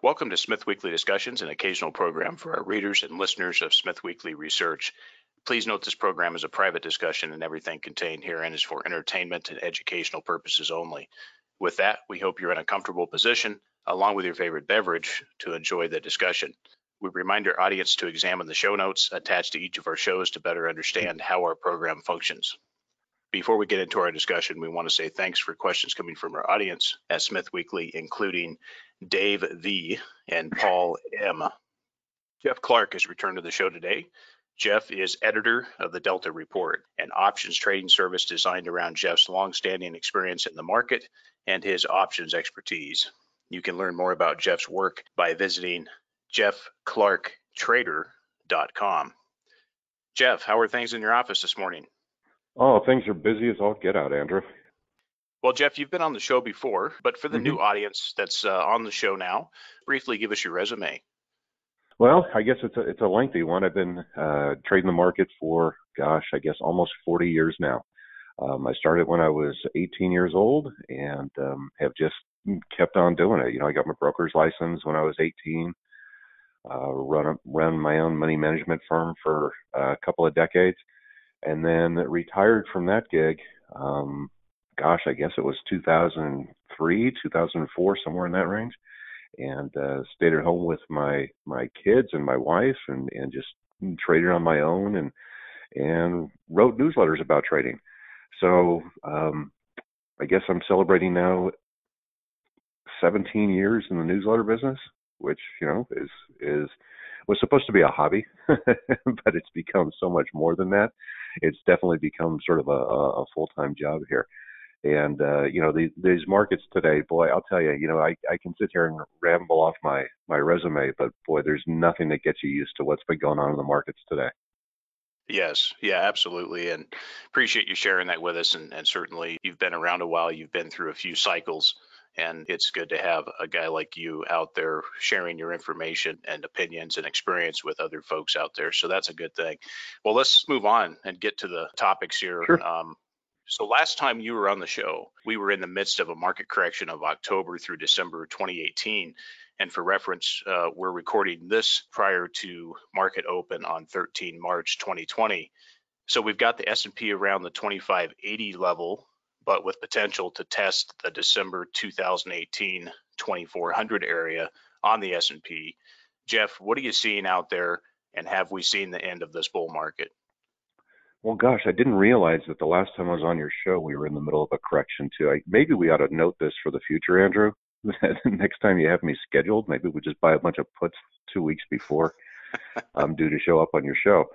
Welcome to SmithWeekly Discussions, an occasional program for our readers and listeners of SmithWeekly Research. Please note this program is a private discussion and everything contained herein is for entertainment and educational purposes only. With that, we hope you're in a comfortable position, along with your favorite beverage, to enjoy the discussion. We remind our audience to examine the show notes attached to each of our shows to better understand how our program functions. Before we get into our discussion, we want to say thanks for questions coming from our audience at SmithWeekly, including Dave V. and Paul M. Jeff Clark has returned to the show today. Jeff is editor of the Delta Report, an options trading service designed around Jeff's longstanding experience in the market and his options expertise. You can learn more about Jeff's work by visiting jeffclarktrader.com. Jeff, how are things in your office this morning? Oh, things are busy as all get out, Andrew. Well, Jeff, you've been on the show before, but for the new audience that's on the show now, briefly give us your resume. Well, I guess it's a lengthy one. I've been trading the market for, I guess almost 40 years now. I started when I was 18 years old and have just kept on doing it. You know, I got my broker's license when I was 18. Run my own money management firm for a couple of decades, and then retired from that gig. I guess it was 2003, 2004, somewhere in that range, and stayed at home with my kids and my wife, and just traded on my own and wrote newsletters about trading. So I guess I'm celebrating now 17 years in the newsletter business, which, you know, was supposed to be a hobby, but it's become so much more than that. It's definitely become sort of a full-time job here. And, you know, these markets today, boy, I'll tell you, you know, I can sit here and ramble off my resume, but boy, there's nothing that gets you used to what's been going on in the markets today. Yes, yeah, absolutely. And appreciate you sharing that with us. And certainly you've been around a while, you've been through a few cycles, and it's good to have a guy like you out there sharing your information and opinions and experience with other folks out there. So that's a good thing. Well, let's move on and get to the topics here. Sure. So last time you were on the show, we were in the midst of a market correction of October through December 2018. And for reference, we're recording this prior to market open on 13 March 2020. So we've got the S&P around the 2580 level, but with potential to test the December 2018 2400 area on the S&P. Jeff, what are you seeing out there, and have we seen the end of this bull market? Well, gosh, I didn't realize that the last time I was on your show, we were in the middle of a correction too. Maybe we ought to note this for the future, Andrew. Next time you have me scheduled, maybe we just buy a bunch of puts 2 weeks before I'm due to show up on your show.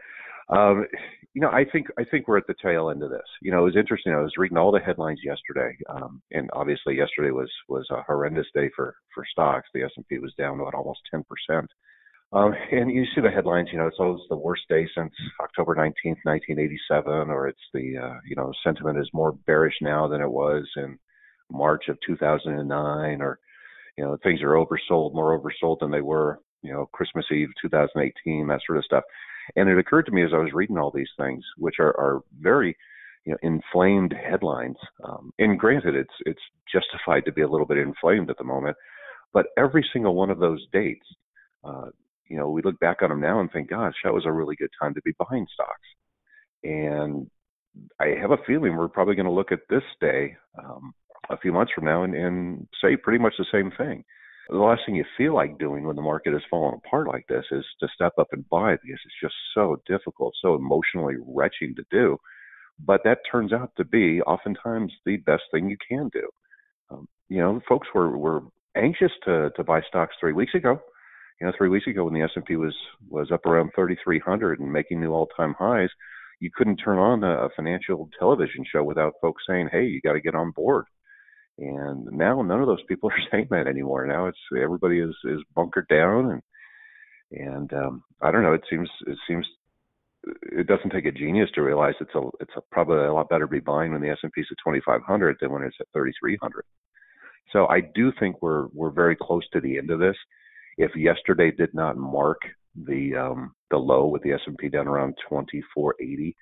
You know, I think we're at the tail end of this. You know, it was interesting. I was reading all the headlines yesterday, and obviously yesterday was a horrendous day for stocks. The S&P was down about almost 10%. And you see the headlines, you know, it's always the worst day since October 19th, 1987, or it's the, you know, sentiment is more bearish now than it was in March of 2009, or, you know, things are more oversold than they were, you know, Christmas Eve 2018, that sort of stuff. And it occurred to me as I was reading all these things, which are very, you know, inflamed headlines. And granted, it's justified to be a little bit inflamed at the moment, but every single one of those dates, you know, we look back on them now and think, gosh, that was a really good time to be buying stocks. And I have a feeling we're probably going to look at this day a few months from now and say pretty much the same thing. The last thing you feel like doing when the market is falling apart like this is to step up and buy, because it's just so difficult, so emotionally wrenching to do. But that turns out to be oftentimes the best thing you can do. You know, folks were anxious to buy stocks 3 weeks ago. You know, 3 weeks ago when the S&P was up around 3,300 and making new all-time highs, you couldn't turn on a financial television show without folks saying, "Hey, you got to get on board." And now none of those people are saying that anymore. Now it's everybody is bunkered down, and I don't know. It seems it doesn't take a genius to realize it's probably a lot better to be buying when the S&P is at 2,500 than when it's at 3,300. So I do think we're very close to the end of this. If yesterday did not mark the low with the S&P down around 2480,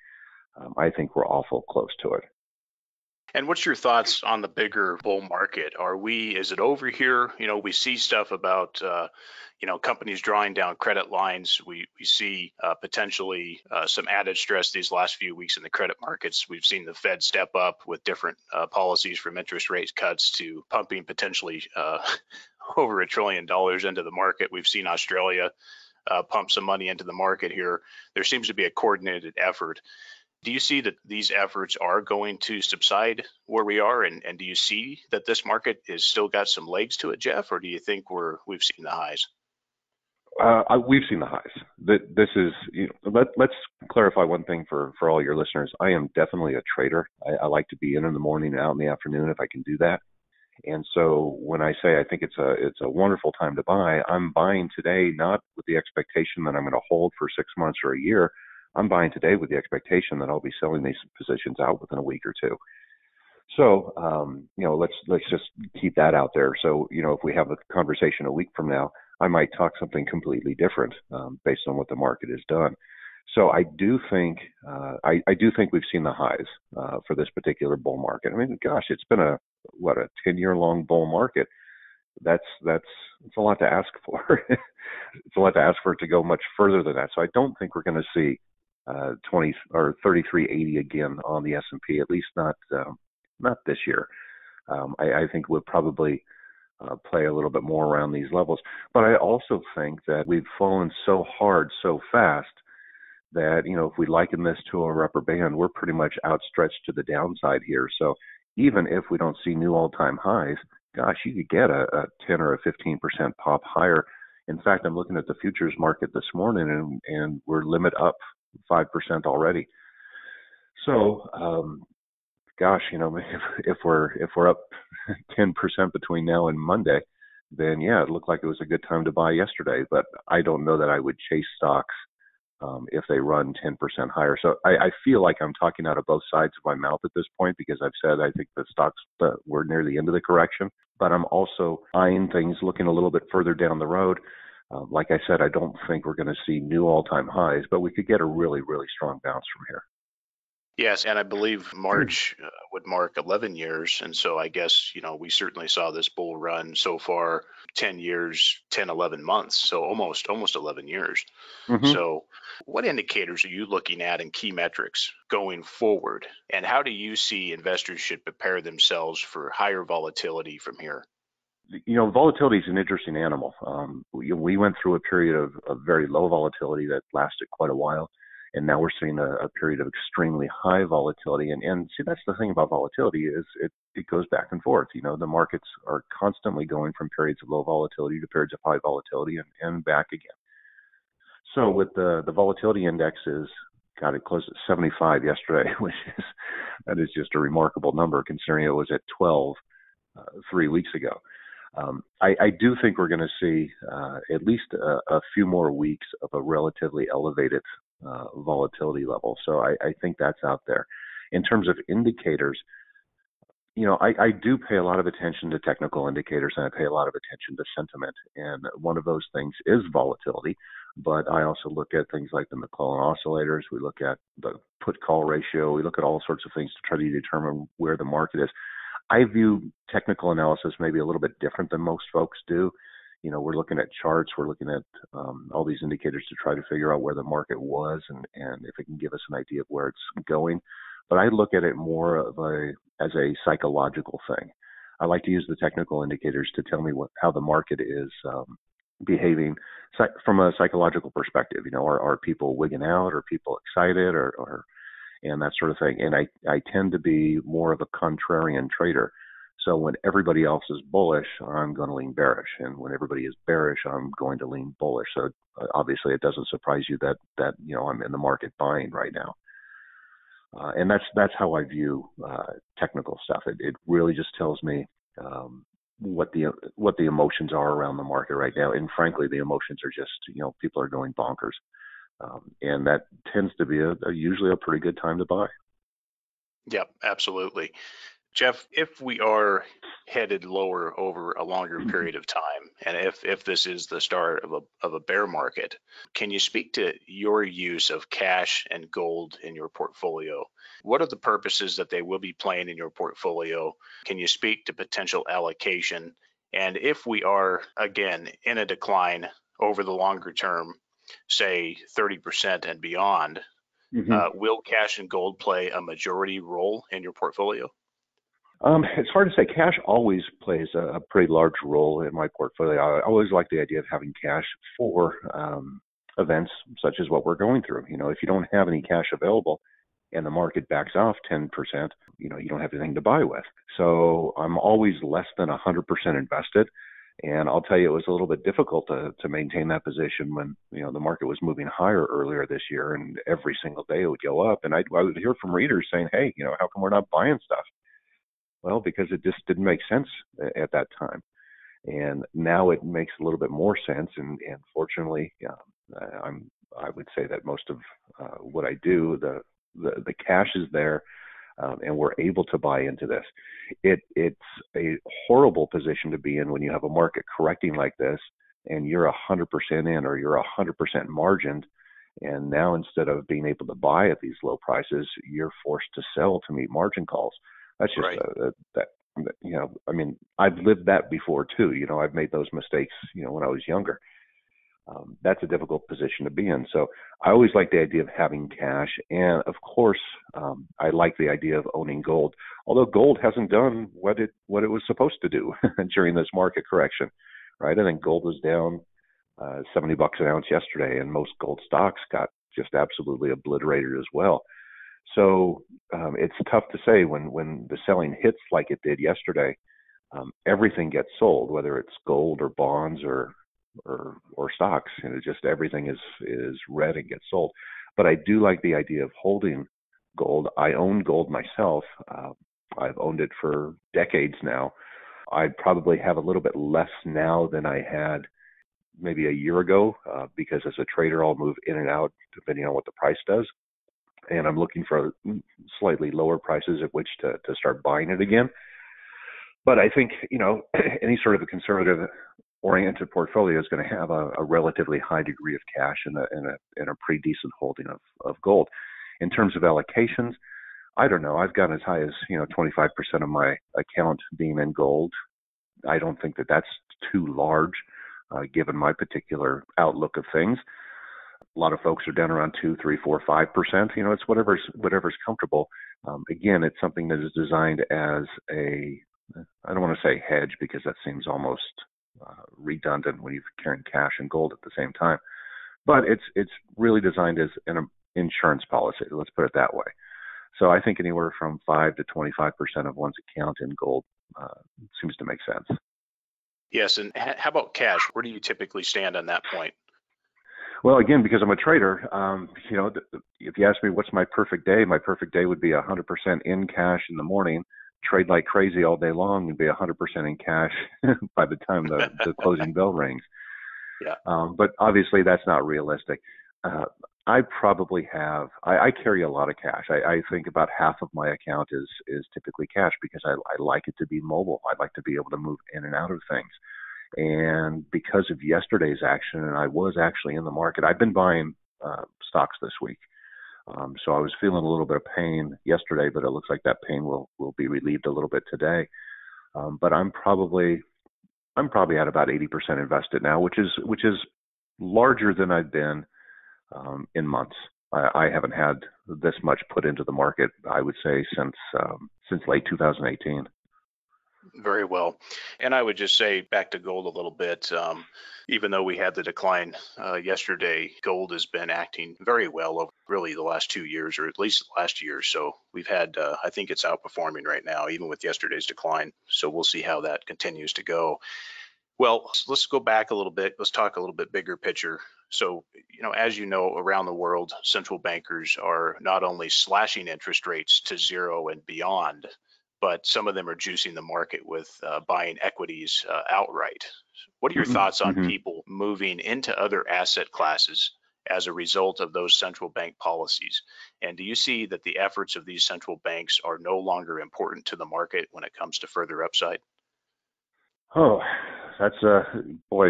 I think we're awful close to it. And what's your thoughts on the bigger bull market? Is it over here? We see stuff about, companies drawing down credit lines. We see potentially some added stress these last few weeks in the credit markets. We've seen the Fed step up with different policies from interest rate cuts to pumping potentially over $1 trillion into the market. We've seen Australia pump some money into the market here. There seems to be a coordinated effort. Do you see that these efforts are going to subside where we are? And do you see that this market is still got some legs to it, Jeff, or do you think we've seen the highs? We've seen the highs. This is, let's clarify one thing for all your listeners. I am definitely a trader. I like to be in the morning and out in the afternoon if I can do that. And so when I say I think it's a wonderful time to buy, I'm buying today not with the expectation that I'm going to hold for 6 months or a year. I'm buying today with the expectation that I'll be selling these positions out within a week or two. So, let's just keep that out there. So, if we have a conversation a week from now, I might talk something completely different based on what the market has done. So I do think we've seen the highs for this particular bull market. I mean, gosh, it's been a 10-year long bull market. It's a lot to ask for. It's a lot to ask for it to go much further than that. So I don't think we're going to see 20 or 3380 again on the S&P, at least not this year. I think we'll probably play a little bit more around these levels. But I also think that we've fallen so hard so fast that, if we liken this to a rubber band, we're pretty much outstretched to the downside here. So even if we don't see new all-time highs, gosh, you could get a 10 or a 15% pop higher. In fact, I'm looking at the futures market this morning, and we're limit up 5% already. So, gosh, if we're up 10% between now and Monday, then yeah, it looked like it was a good time to buy yesterday. But I don't know that I would chase stocks if they run 10% higher. So I feel like I'm talking out of both sides of my mouth at this point, because I've said I think the stocks we're near the end of the correction, but I'm also eyeing things looking a little bit further down the road. Like I said, I don't think we're going to see new all-time highs, but we could get a really, really strong bounce from here. Yes, and I believe March would mark 11 years. And so I guess, we certainly saw this bull run so far 10 years, 10, 11 months. So almost 11 years. Mm-hmm. So what indicators are you looking at in key metrics going forward? And how do you see investors should prepare themselves for higher volatility from here? Volatility is an interesting animal. We went through a period of very low volatility that lasted quite a while. And now we're seeing a period of extremely high volatility. And see, that's the thing about volatility is it goes back and forth. The markets are constantly going from periods of low volatility to periods of high volatility and back again. So with the volatility index got it close to 75 yesterday, that is just a remarkable number considering it was at 12 3 weeks ago. I do think we're going to see at least a few more weeks of a relatively elevated volatility level. So I think that's out there. In terms of indicators, I do pay a lot of attention to technical indicators, and I pay a lot of attention to sentiment. And one of those things is volatility, but I also look at things like the McClellan oscillators. We look at the put-call ratio. We look at all sorts of things to try to determine where the market is. I view technical analysis maybe a little bit different than most folks do. We're looking at charts, we're looking at all these indicators to try to figure out where the market was and if it can give us an idea of where it's going. But I look at it more as a psychological thing. I like to use the technical indicators to tell me how the market is behaving from a psychological perspective. Are people wigging out? Are people excited? Or and that sort of thing. And I tend to be more of a contrarian trader. So when everybody else is bullish, I'm going to lean bearish. And when everybody is bearish, I'm going to lean bullish. So obviously it doesn't surprise you that I'm in the market buying right now. And that's how I view technical stuff. It really just tells me what the emotions are around the market right now. And frankly, the emotions are just, people are going bonkers. And that tends to be usually a pretty good time to buy. Yep, absolutely. Jeff, if we are headed lower over a longer period of time, and if this is the start of a bear market, can you speak to your use of cash and gold in your portfolio? What are the purposes that they will be playing in your portfolio? Can you speak to potential allocation? And if we are, again, in a decline over the longer term, say 30% and beyond, will cash and gold play a majority role in your portfolio? It's hard to say. Cash always plays a pretty large role in my portfolio. I always like the idea of having cash for events such as what we're going through. If you don't have any cash available and the market backs off 10%, you don't have anything to buy with. So I'm always less than 100% invested. And I'll tell you, it was a little bit difficult to maintain that position when, the market was moving higher earlier this year, and every single day it would go up. And I would hear from readers saying, hey, how come we're not buying stuff? Well, because it just didn't make sense at that time. And now it makes a little bit more sense. And fortunately, I would say that most of what I do, the cash is there, and we're able to buy into this. It's a horrible position to be in when you have a market correcting like this, and you're 100% in, or you're 100% margined. And now instead of being able to buy at these low prices, you're forced to sell to meet margin calls. That's just right. I've lived that before too. I've made those mistakes, when I was younger. That's a difficult position to be in. So I always like the idea of having cash. And of course, I like the idea of owning gold, although gold hasn't done what it was supposed to do during this market correction, right? I think gold was down $70 an ounce yesterday, and most gold stocks got just absolutely obliterated as well. So it's tough to say when the selling hits like it did yesterday. Everything gets sold, whether it's gold or bonds or stocks. Just everything is read and gets sold. But I do like the idea of holding gold. I own gold myself. I've owned it for decades now. I probably have a little bit less now than I had maybe a year ago, because as a trader, I'll move in and out depending on what the price does. And I'm looking for slightly lower prices at which to start buying it again. But I think, any sort of a conservative-oriented portfolio is going to have a relatively high degree of cash and a pretty decent holding of gold. In terms of allocations, I don't know. I've gone as high as 25% of my account being in gold. I don't think that that's too large, given my particular outlook of things. A lot of folks are down around 2, 3, 4, 5%. It's whatever's comfortable. Again, it's something that is designed as I don't want to say hedge, because that seems almost redundant when you're carrying cash and gold at the same time. But it's really designed as an insurance policy. Let's put it that way. So I think anywhere from 5 to 25% of one's account in gold seems to make sense. Yes, and how about cash? Where do you typically stand on that point? Well, again, because I'm a trader, if you ask me what's my perfect day would be 100% in cash in the morning, trade like crazy all day long, and be 100% in cash by the time the closing bell rings. Yeah. But obviously that's not realistic. I probably have, I carry a lot of cash. I think about half of my account is typically cash, because I like it to be mobile. I like to be able to move in and out of things. And because of yesterday's action, and I was actually in the market, I've been buying stocks this week. So I was feeling a little bit of pain yesterday, but it looks like that pain will be relieved a little bit today. But I'm probably at about 80% invested now, which is larger than I've been in months. I haven't had this much put into the market, I would say, since late 2018. Very well. And I would just say, back to gold a little bit, even though we had the decline yesterday, gold has been acting very well over really the last 2 years, or at least last year. So we've had, I think it's outperforming right now, even with yesterday's decline. So we'll see how that continues to go. Well, let's go back a little bit. Let's talk a little bit bigger picture. So, as you know, around the world, central bankers are not only slashing interest rates to zero and beyond, but some of them are juicing the market with buying equities outright. What are your thoughts on Mm-hmm. people moving into other asset classes as a result of those central bank policies? And do you see that the efforts of these central banks are no longer important to the market when it comes to further upside? Oh, that's boy,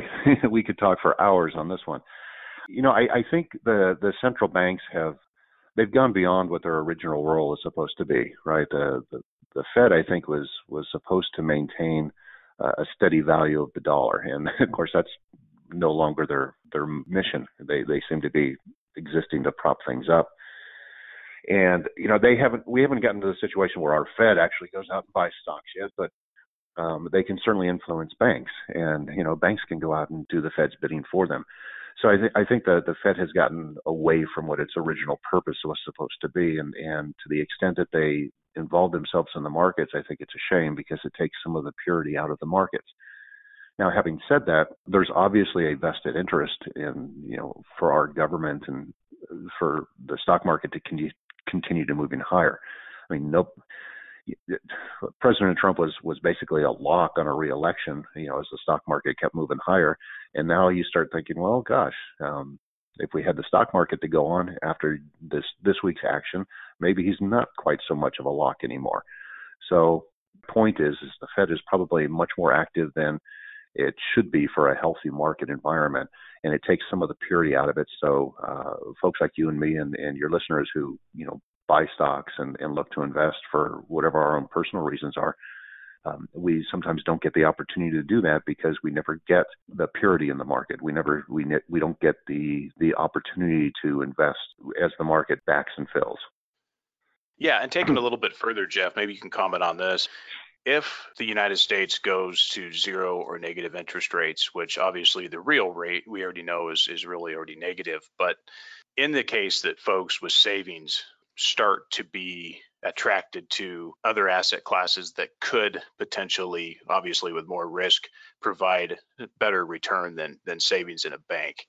we could talk for hours on this one. I think the central banks they've gone beyond what their original role is supposed to be, right? The Fed, I think, was supposed to maintain a steady value of the dollar, and of course that's no longer their mission. They seem to be existing to prop things up. And we haven't gotten to the situation where our Fed actually goes out and buys stocks yet, but they can certainly influence banks, and banks can go out and do the Fed's bidding for them. So I think that the Fed has gotten away from what its original purpose was supposed to be, and to the extent that they involve themselves in the markets, I think it's a shame because it takes some of the purity out of the markets. Now, having said that, there's obviously a vested interest in for our government and for the stock market to continue to moving higher. I mean, President Trump was basically a lock on a re-election, as the stock market kept moving higher. And now you start thinking, well, gosh, if we had the stock market to go on after this week's action, maybe he's not quite so much of a lock anymore. So point is the Fed is probably much more active than it should be for a healthy market environment, and it takes some of the purity out of it. So folks like you and me and your listeners who buy stocks and look to invest for whatever our own personal reasons are, we sometimes don't get the opportunity to do that because we never get the purity in the market. We don't get the opportunity to invest as the market backs and fills. Yeah, and taking a little bit further, Jeff, maybe you can comment on this. If the United States goes to zero or negative interest rates, which obviously the real rate we already know is really already negative, but in the case that folks with savings start to be attracted to other asset classes that could potentially, obviously with more risk, provide better return than savings in a bank.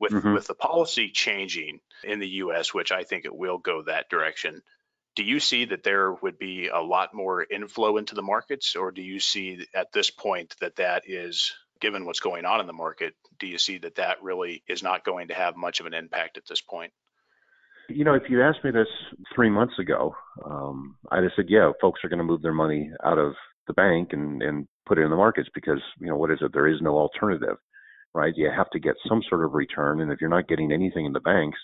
With the policy changing in the U.S., which I think it will go that direction, do you see that there would be a lot more inflow into the markets, or do you see at this point that is, given what's going on in the market, do you see that really is not going to have much of an impact at this point? If you asked me this 3 months ago, I'd have said, yeah, folks are going to move their money out of the bank and put it in the markets because, what is it? There is no alternative, right? You have to get some sort of return. And if you're not getting anything in the banks,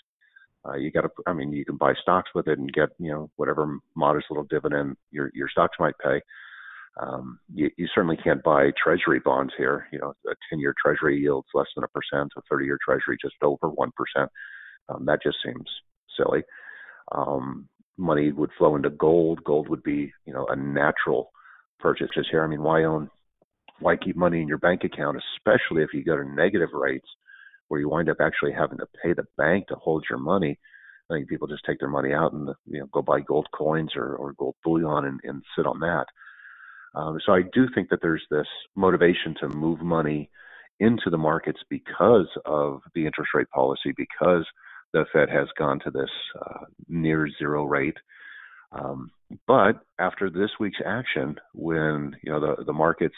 you can buy stocks with it and get, whatever modest little dividend your stocks might pay. You certainly can't buy treasury bonds here. A 10-year treasury yields less than 1%, a 30-year treasury just over 1%. That just seems silly. Money would flow into gold. Gold would be, a natural purchase here. I mean, why keep money in your bank account, especially if you go to negative rates where you wind up actually having to pay the bank to hold your money? I think people just take their money out and go buy gold coins or gold bullion and sit on that. So I do think that there's this motivation to move money into the markets because of the interest rate policy, because the Fed has gone to this near zero rate. But after this week's action, when the markets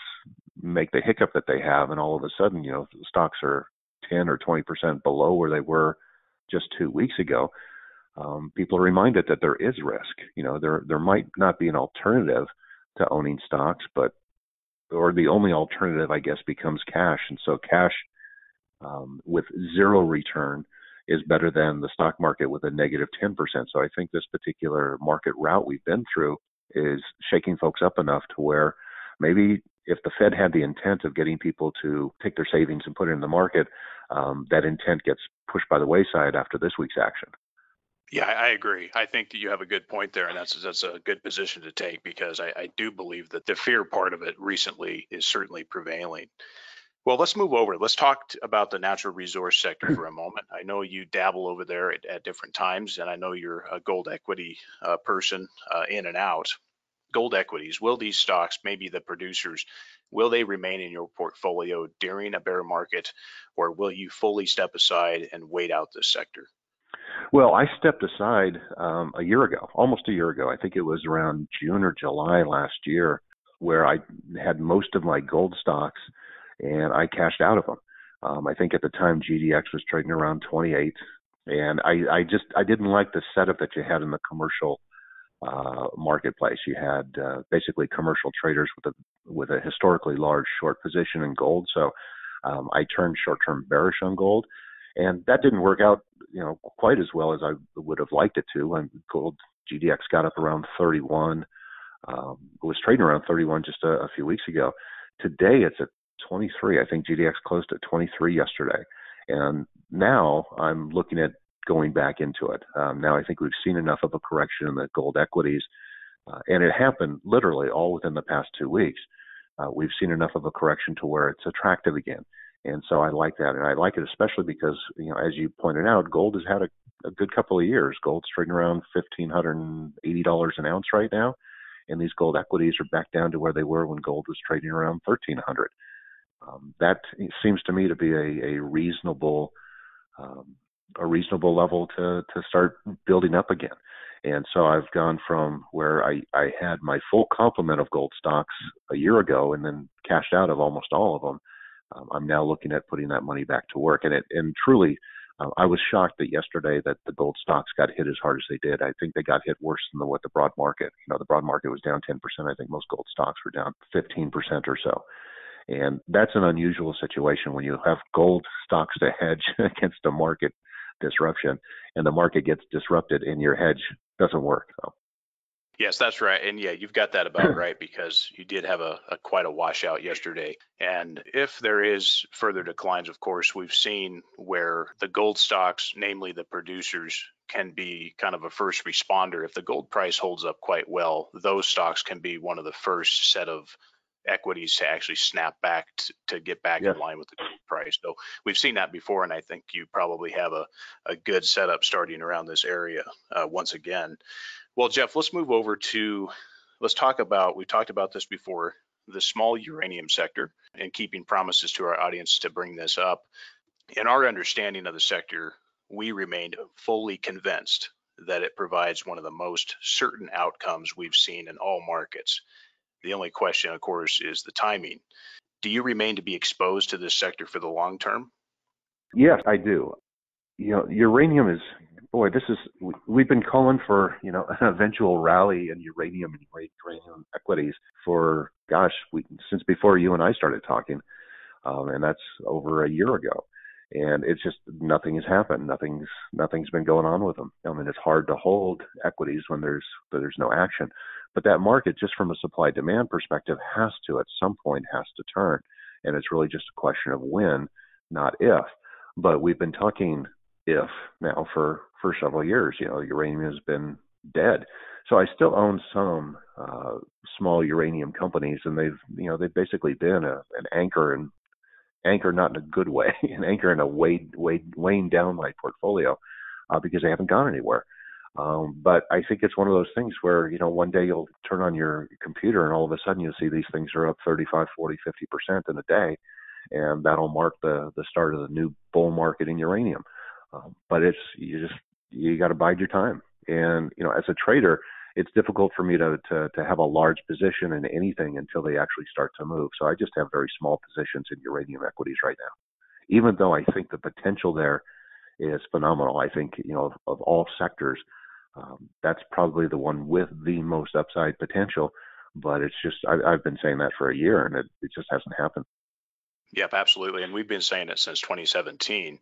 make the hiccup that they have, and all of a sudden the stocks are 10 or 20% below where they were just 2 weeks ago, people are reminded that there is risk. There might not be an alternative to owning stocks, or the only alternative, I guess, becomes cash. And so cash with zero return is better than the stock market with a negative 10%. So I think this particular market route we've been through is shaking folks up enough to where maybe if the Fed had the intent of getting people to take their savings and put it in the market, that intent gets pushed by the wayside after this week's action. Yeah, I agree. I think that you have a good point there, and that's a good position to take because I do believe that the fear part of it recently is certainly prevailing. Well, let's move over. Let's talk about the natural resource sector for a moment. I know you dabble over there at different times, and I know you're a gold equity person in and out. Gold equities, will these stocks, maybe the producers, will they remain in your portfolio during a bear market, or will you fully step aside and wait out this sector? Well, I stepped aside a year ago, almost a year ago. I think it was around June or July last year, where I had most of my gold stocks and I cashed out of them. I think at the time GDX was trading around 28. And I didn't like the setup that you had in the commercial marketplace. You had basically commercial traders with a historically large short position in gold. So I turned short-term bearish on gold, and that didn't work out, quite as well as I would have liked it to. And gold GDX got up around 31. It was trading around 31 just a few weeks ago. Today it's at 23. I think GDX closed at 23 yesterday, and now I'm looking at going back into it. Now I think we've seen enough of a correction in the gold equities, and it happened literally all within the past 2 weeks. We've seen enough of a correction to where it's attractive again. And so I like that. And I like it especially because, as you pointed out, gold has had a good couple of years. Gold's trading around $1,580 an ounce right now. And these gold equities are back down to where they were when gold was trading around $1,300. That seems to me to be a reasonable level to start building up again. And so I've gone from where I had my full complement of gold stocks a year ago and then cashed out of almost all of them. I'm now looking at putting that money back to work. And truly, I was shocked that yesterday that the gold stocks got hit as hard as they did. I think they got hit worse than what the broad market. The broad market was down 10%. I think most gold stocks were down 15% or so. And that's an unusual situation when you have gold stocks to hedge against a market disruption, and the market gets disrupted and your hedge doesn't work. So. Yes, that's right. And yeah, you've got that about right, because you did have a quite a washout yesterday. And if there is further declines, of course, we've seen where the gold stocks, namely the producers, can be kind of a first responder. If the gold price holds up quite well, those stocks can be one of the first set of equities to actually snap back to get back in line with the gold price. So we've seen that before, and I think you probably have a good setup starting around this area once again. Well, Jeff, let's move over to, we talked about this before, the small uranium sector, and keeping promises to our audience to bring this up. In our understanding of the sector, we remained fully convinced that it provides one of the most certain outcomes we've seen in all markets. The only question, of course, is the timing. Do you remain to be exposed to this sector for the long term? Yes, I do. Uranium is, we've been calling for, an eventual rally in uranium and uranium equities for, since before you and I started talking. And that's over a year ago. And it's just, nothing has happened. Nothing's been going on with them. I mean, it's hard to hold equities when there's no action. But that market, just from a supply demand perspective, at some point has to turn. And it's really just a question of when, not if. But we've been talking if now for several years. Uranium has been dead. So I still own some small uranium companies, and they've basically been an anchor not in a good way, an anchor in a weighing down my portfolio because they haven't gone anywhere. But I think it's one of those things where, one day you'll turn on your computer and all of a sudden you'll see these things are up 35, 40, 50% in a day. And that'll mark the start of the new bull market in uranium. But you got to bide your time. And, as a trader, it's difficult for me to have a large position in anything until they actually start to move. So I just have very small positions in uranium equities right now, even though I think the potential there is phenomenal. I think, of all sectors, that's probably the one with the most upside potential. But it's just, I've been saying that for a year, and it just hasn't happened. Yep, absolutely. And we've been saying it since 2017.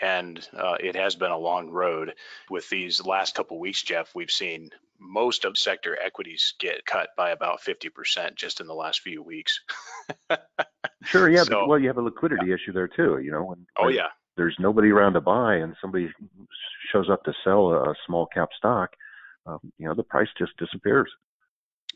And it has been a long road. With these last couple of weeks, Jeff, we've seen most of sector equities get cut by about 50% just in the last few weeks. Sure, yeah. So, you have a liquidity issue there too. When there's nobody around to buy and somebody shows up to sell a small cap stock, the price just disappears.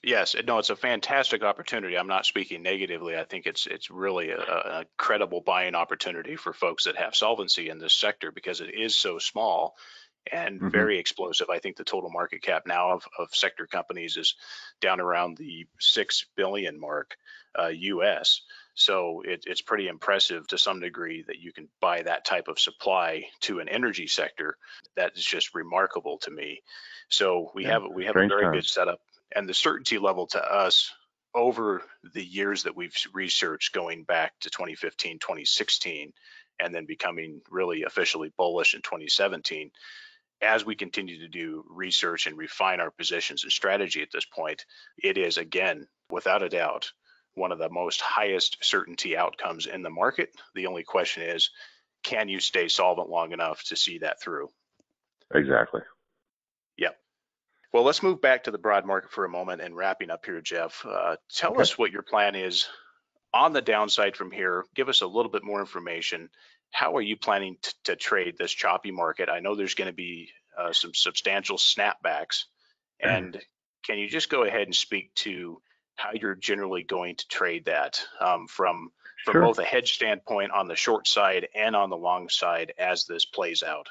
Yes, no, it's a fantastic opportunity. I'm not speaking negatively. I think it's really a credible buying opportunity for folks that have solvency in this sector, because it is so small and very explosive. I think the total market cap now of sector companies is down around the 6 billion mark US. So it's pretty impressive to some degree that you can buy that type of supply to an energy sector. That is just remarkable to me. So we have a very good setup. And the certainty level to us over the years that we've researched, going back to 2015, 2016, and then becoming really officially bullish in 2017. As we continue to do research and refine our positions and strategy at this point, it is, again, without a doubt, one of the most highest certainty outcomes in the market. The only question is, can you stay solvent long enough to see that through? Exactly. Yep. Well, let's move back to the broad market for a moment and wrapping up here, Jeff. Tell us what your plan is on the downside from here. Give us a little bit more information. How are you planning to trade this choppy market? I know there's going to be some substantial snapbacks. And can you just go ahead and speak to how you're generally going to trade that from Sure. both a hedge standpoint on the short side and on the long side as this plays out?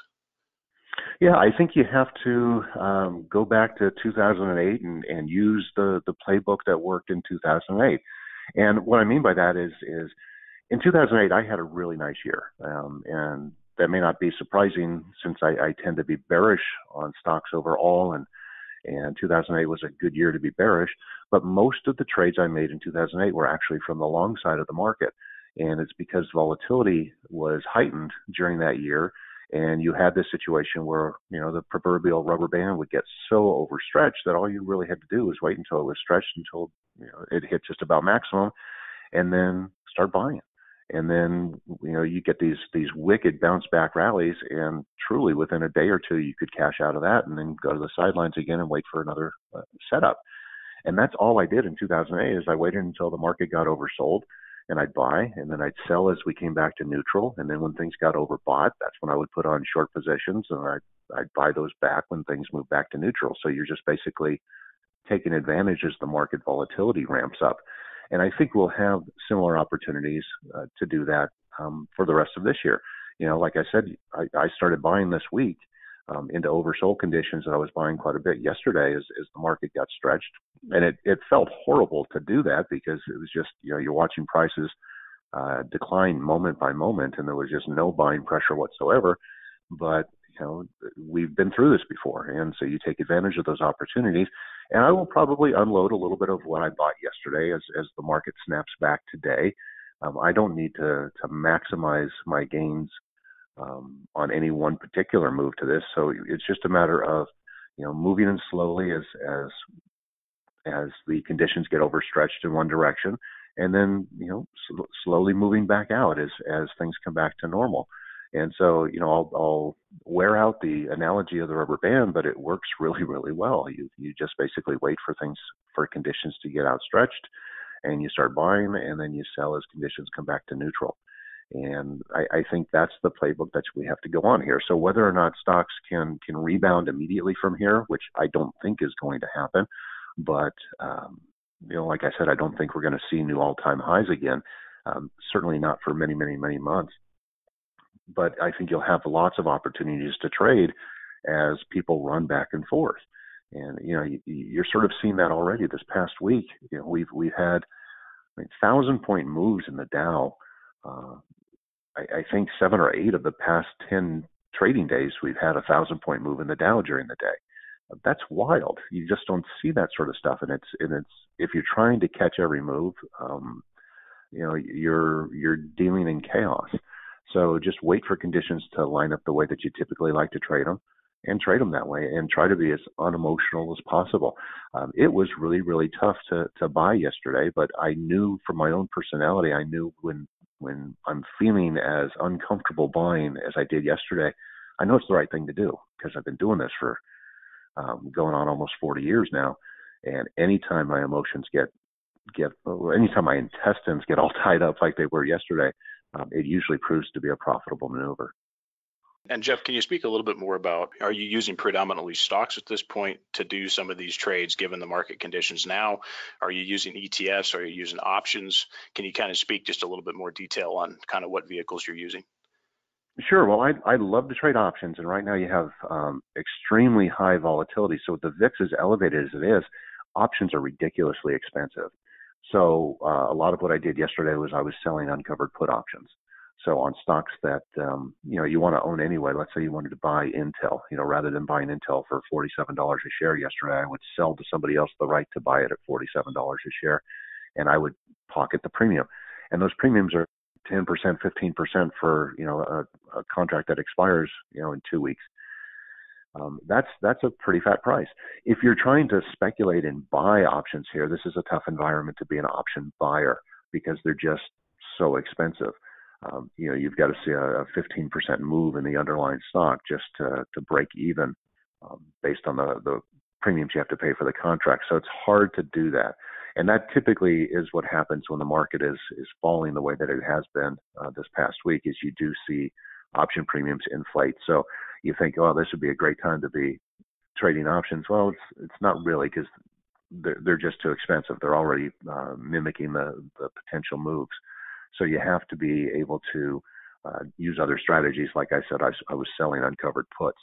Yeah, I think you have to go back to 2008 and use the playbook that worked in 2008. And what I mean by that is in 2008, I had a really nice year. And that may not be surprising since I tend to be bearish on stocks overall. And 2008 was a good year to be bearish. But most of the trades I made in 2008 were actually from the long side of the market. And it's because volatility was heightened during that year. And you had this situation where, the proverbial rubber band would get so overstretched that all you really had to do was wait until it was stretched until, it hit just about maximum and then start buying. And then, you get these wicked bounce back rallies, and truly within a day or two, you could cash out of that and then go to the sidelines again and wait for another setup. And that's all I did in 2008 is I waited until the market got oversold. And I'd buy, and then I'd sell as we came back to neutral. And then when things got overbought, that's when I would put on short positions, and I'd buy those back when things moved back to neutral. So you're just basically taking advantage as the market volatility ramps up. And I think we'll have similar opportunities to do that for the rest of this year. Like I said, I started buying this week into oversold conditions, and I was buying quite a bit yesterday as the market got stretched. And it felt horrible to do that because it was just, you're watching prices decline moment by moment, and there was just no buying pressure whatsoever. But, we've been through this before. And so you take advantage of those opportunities. And I will probably unload a little bit of what I bought yesterday as the market snaps back today. I don't need to maximize my gains on any one particular move to this. So it's just a matter of, moving in slowly as the conditions get overstretched in one direction, and then, slowly moving back out as things come back to normal. And so, I'll wear out the analogy of the rubber band, but it works really, really well. You just basically wait for conditions to get outstretched, and you start buying, and then you sell as conditions come back to neutral. And I think that's the playbook that we have to go on here. So whether or not stocks can rebound immediately from here, which I don't think is going to happen, but like I said, I don't think we're going to see new all-time highs again. Certainly not for many, many, many months. But I think you'll have lots of opportunities to trade as people run back and forth. And you're sort of seeing that already this past week. We've had 1,000-point moves in the Dow. I think 7 or 8 of the past 10 trading days, we've had 1,000-point move in the Dow during the day. That's wild. You just don't see that sort of stuff. And it's if you're trying to catch every move, you're dealing in chaos. So just wait for conditions to line up the way that you typically like to trade them, and trade them that way, and try to be as unemotional as possible. It was really, really tough to buy yesterday, but I knew from my own personality, I knew when I'm feeling as uncomfortable buying as I did yesterday, I know it's the right thing to do because I've been doing this for going on almost 40 years now. And anytime my emotions anytime my intestines get all tied up like they were yesterday, it usually proves to be a profitable maneuver. And Jeff, can you speak a little bit more about, are you using predominantly stocks at this point to do some of these trades given the market conditions now? Are you using ETFs? Are you using options? Can you kind of speak just a little bit more detail on kind of what vehicles you're using? Sure. Well, I love to trade options, and right now you have extremely high volatility. So with the VIX as elevated as it is, options are ridiculously expensive. So a lot of what I did yesterday was I was selling uncovered put options. So on stocks that you want to own anyway. Let's say you wanted to buy Intel, rather than buying Intel for $47 a share yesterday, I would sell to somebody else the right to buy it at $47 a share, and I would pocket the premium. And those premiums are 10%, 15% for, a contract that expires, in 2 weeks. That's a pretty fat price. If you're trying to speculate and buy options here, this is a tough environment to be an option buyer because they're just so expensive. You've got to see a 15% move in the underlying stock just to break even based on the premiums you have to pay for the contract. So it's hard to do that. And that typically is what happens when the market is falling the way that it has been this past week, is you do see option premiums inflate. So you think, oh, this would be a great time to be trading options. Well, it's not really, because they're just too expensive. They're already mimicking the potential moves. So you have to be able to use other strategies. Like I said, I was selling uncovered puts.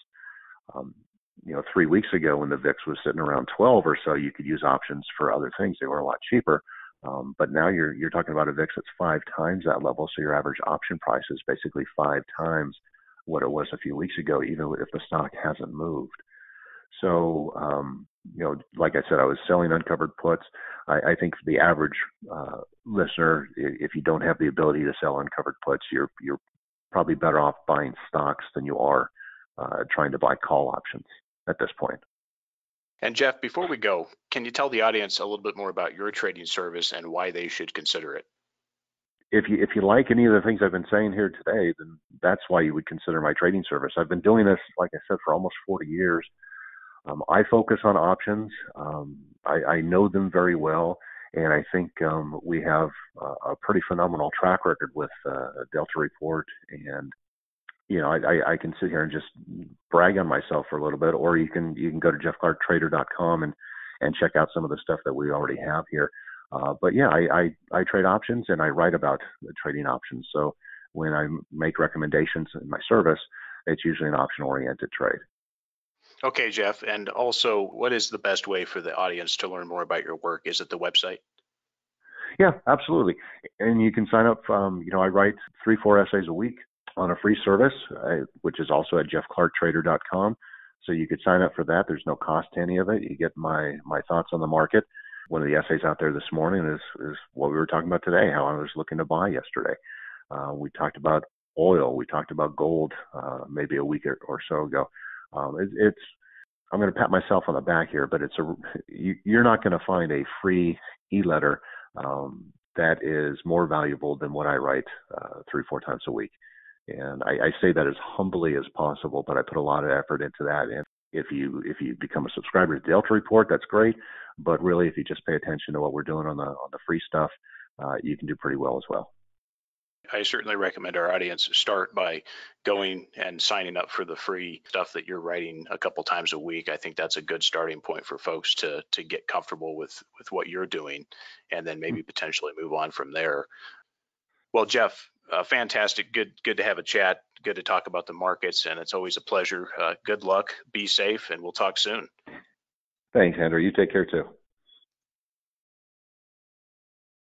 3 weeks ago when the VIX was sitting around 12 or so, you could use options for other things. They were a lot cheaper. But now you're talking about a VIX that's 5 times that level. So your average option price is basically 5 times what it was a few weeks ago, even if the stock hasn't moved. So, like I said, I was selling uncovered puts. I think for the average listener, if you don't have the ability to sell uncovered puts, you're probably better off buying stocks than you are trying to buy call options at this point. And Jeff, before we go, can you tell the audience a little bit more about your trading service and why they should consider it? If you like any of the things I've been saying here today, then that's why you would consider my trading service. I've been doing this, like I said, for almost 40 years. I focus on options. I know them very well, and I think we have a pretty phenomenal track record with Delta Report. And I can sit here and just brag on myself for a little bit, or you can go to jeffclarktrader.com and check out some of the stuff that we already have here. But yeah, I trade options and I write about trading options. So when I make recommendations in my service, it's usually an option-oriented trade. Okay, Jeff. And also, what is the best way for the audience to learn more about your work? Is it the website? Yeah, absolutely. And you can sign up. I write 3-4 essays a week on a free service, which is also at jeffclarktrader.com. So you could sign up for that. There's no cost to any of it. You get my thoughts on the market. One of the essays out there this morning is what we were talking about today, how I was looking to buy yesterday. We talked about oil. We talked about gold maybe a week or so ago. I'm going to pat myself on the back here, but you're not going to find a free e-letter that is more valuable than what I write 3-4 times a week. And I say that as humbly as possible, but I put a lot of effort into that. And if you become a subscriber to Delta Report, that's great. But really, if you just pay attention to what we're doing on the free stuff, you can do pretty well as well. I certainly recommend our audience start by going and signing up for the free stuff that you're writing a couple times a week. I think that's a good starting point for folks to get comfortable with what you're doing, and then maybe potentially move on from there. Well, Jeff, fantastic. Good to have a chat. Good to talk about the markets, and it's always a pleasure. Good luck. Be safe, and we'll talk soon. Thanks, Andrew. You take care too.